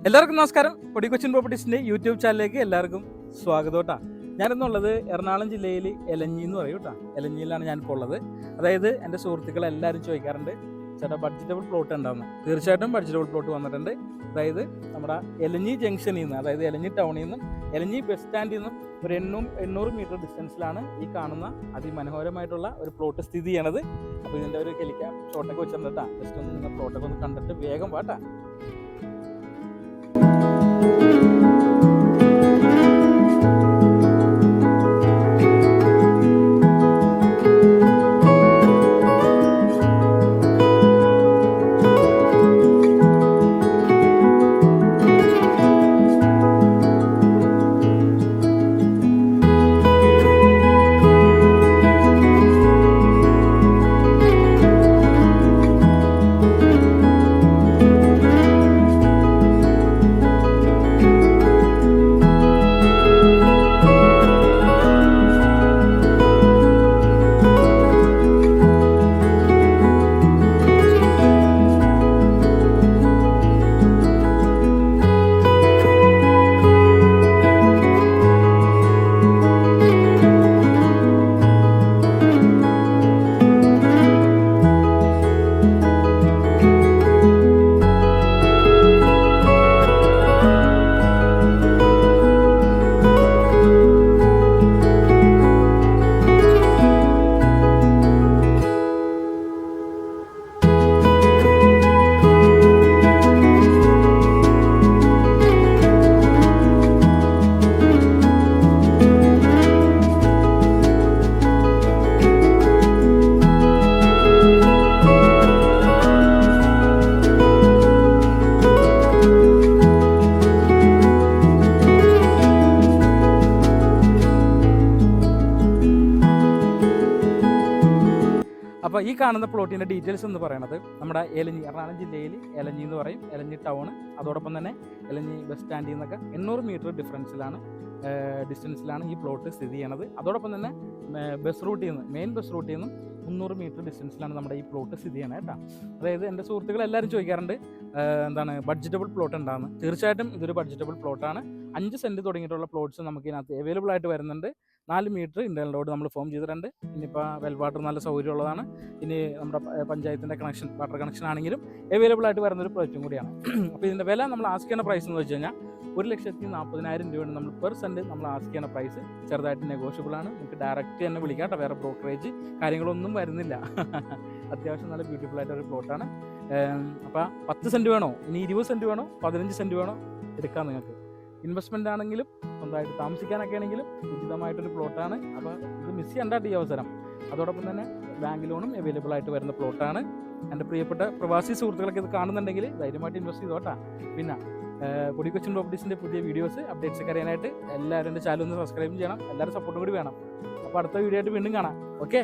എല്ലാവർക്കും നമസ്കാരം. പൊടി കൊച്ചിൻ പ്രോപ്പർട്ടീസിൻ്റെ യൂട്യൂബ് ചാനലിലേക്ക് എല്ലാവർക്കും സ്വാഗതം കേട്ടോ. ഞാനിന്നുള്ളത് എറണാകുളം ജില്ലയിൽ എലഞ്ഞി എന്ന് പറയും കേട്ടോ. എലഞ്ഞിയിലാണ് ഞാനിപ്പോൾ ഉള്ളത്. അതായത് എൻ്റെ സുഹൃത്തുക്കൾ എല്ലാവരും ചോദിക്കാറുണ്ട്, ചേട്ടാ ബഡ്ജറ്റബിൾ പ്ലോട്ട് ഉണ്ടാവുന്നു. തീർച്ചയായിട്ടും ബഡ്ജറ്റബിൾ പ്ലോട്ട് വന്നിട്ടുണ്ട്. അതായത് നമ്മുടെ എലഞ്ഞി ജംഗ്ഷനിൽ നിന്ന്, അതായത് എലഞ്ഞി ടൗണിൽ നിന്നും എലഞ്ഞി ബസ് സ്റ്റാൻഡിൽ നിന്നും ഒരു 800 മീറ്റർ ഡിസ്റ്റൻസിലാണ് ഈ കാണുന്ന അതിമനോഹരമായിട്ടുള്ള ഒരു പ്ലോട്ട് സ്ഥിതി ചെയ്യണത്. അപ്പോൾ ഇതിൻ്റെ ഒരു ഹെലിക്യാം ഷോട്ടൊക്കെ വെച്ചിട്ടുണ്ട് കേട്ടോ. ജസ്റ്റ് ഒന്ന് നിങ്ങൾ പ്ലോട്ടൊക്കെ ഒന്ന് കണ്ടിട്ട് വേഗം വാട്ടാ. അപ്പോൾ ഈ കാണുന്ന പ്ലോട്ടിൻ്റെ ഡീറ്റെയിൽസ് എന്ന് പറയുന്നത് നമ്മുടെ എലഞ്ഞി, എറണാകുളം ജില്ലയിൽ എലഞ്ഞി എന്ന് പറയും, എലഞ്ഞി ടൗൺ. അതോടൊപ്പം തന്നെ എലഞ്ഞി ബസ് സ്റ്റാൻഡിൽ നിന്നൊക്കെ 800 മീറ്റർ ഡിസ്റ്റൻസിലാണ് ഈ പ്ലോട്ട് സ്ഥിതി ചെയ്യണത്. അതോടൊപ്പം തന്നെ ബസ് റൂട്ടിൽ നിന്ന്, മെയിൻ ബസ് റൂട്ടിൽ നിന്നും 300 മീറ്റർ ഡിസ്റ്റൻസിലാണ് നമ്മുടെ ഈ പ്ലോട്ട് സ്ഥിതി ചെയ്യണത് കേട്ടോ. അതായത് എൻ്റെ സുഹൃത്തുക്കൾ എല്ലാവരും ചോദിക്കാറുണ്ട്, എന്താണ് ബഡ്ജറ്റബിൾ പ്ലോട്ട് ഉണ്ടാകുന്നത്. തീർച്ചയായിട്ടും ഇതൊരു ബഡ്ജറ്റബിൾ പ്ലോട്ടാണ്. 5 സെൻറ്റ് തുടങ്ങിയിട്ടുള്ള പ്ലോട്ട്സ് നമുക്ക് ഇതിനകത്ത് അവൈലബിൾ ആയിട്ട് വരുന്നുണ്ട്. 4 മീറ്റർ ഇൻ്റർണൽ റോഡ് നമ്മൾ ഫോം ചെയ്തിട്ടുണ്ട്. ഇനിയിപ്പോൾ വെൽ വാട്ടർ നല്ല സൗകര്യമുള്ളതാണ്. ഇനി നമ്മുടെ പഞ്ചായത്തിൻ്റെ കണക്ഷൻ, വാട്ടർ കണക്ഷൻ ആണെങ്കിലും അവൈലബിൾ ആയിട്ട് വരുന്നൊരു പ്രോജക്റ്റും കൂടിയാണ്. അപ്പോൾ ഇതിൻ്റെ വില നമ്മൾ ആസ്ക് ചെയ്യുന്ന പ്രൈസ് എന്ന് വെച്ച് കഴിഞ്ഞാൽ 1,40,000 രൂപയാണ് നമ്മൾ പെർ സെൻറ്റ് നമ്മൾ ആസ്ക് ചെയ്യുന്ന പ്രൈസ്. ചെറുതായിട്ട് നെഗോഷ്യബിൾ ആണ്. നമുക്ക് ഡയറക്റ്റ് തന്നെ വിളിക്കാം കേട്ടോ. വേറെ ബ്രോക്കറേജ് കാര്യങ്ങളൊന്നും വരുന്നില്ല. അത്യാവശ്യം നല്ല ബ്യൂട്ടിഫുൾ ആയിട്ടൊരു പ്ലോട്ടാണ്. അപ്പോൾ 10 സെൻറ്റ് വേണോ, ഇനി 20 സെൻറ്റ് വേണോ, 15 സെൻറ്റ് വേണോ എടുക്കാം നിങ്ങൾക്ക്. ഇൻവെസ്റ്റ്മെൻ്റ് ആണെങ്കിലും സ്വന്തമായിട്ട് താമസിക്കാനൊക്കെ ആണെങ്കിലും ഉചിതമായിട്ടൊരു പ്ലോട്ടാണ്. അപ്പോൾ ഇത് മിസ് ചെയ്യേണ്ട ഈ അവസരം. അതോടൊപ്പം തന്നെ ബാങ്ക് ലോണും അവൈലബിൾ ആയിട്ട് വരുന്ന പ്ലോട്ടാണ്. എൻ്റെ പ്രിയപ്പെട്ട പ്രവാസി സുഹൃത്തുക്കളൊക്കെ ഇത് കാണുന്നുണ്ടെങ്കിൽ ധൈര്യമായിട്ട് ഇൻവെസ്റ്റ് ചെയ്തോട്ടാ. പിന്നെ പൊടി കൊച്ചിൻ പ്രോപ്പർട്ടീസിൻ്റെ പുതിയ വീഡിയോസ്, അപ്ഡേറ്റ്സ് ഒക്കെ അറിയാനായിട്ട് എല്ലാവരും എൻ്റെ ചാനൽ ഒന്ന് സബ്സ്ക്രൈബ് ചെയ്യണം. എല്ലാവരും സപ്പോർട്ടും കൂടി വേണം. അപ്പോൾ അടുത്ത വീഡിയോ ആയിട്ട് വീണ്ടും കാണാം. ഓക്കെ.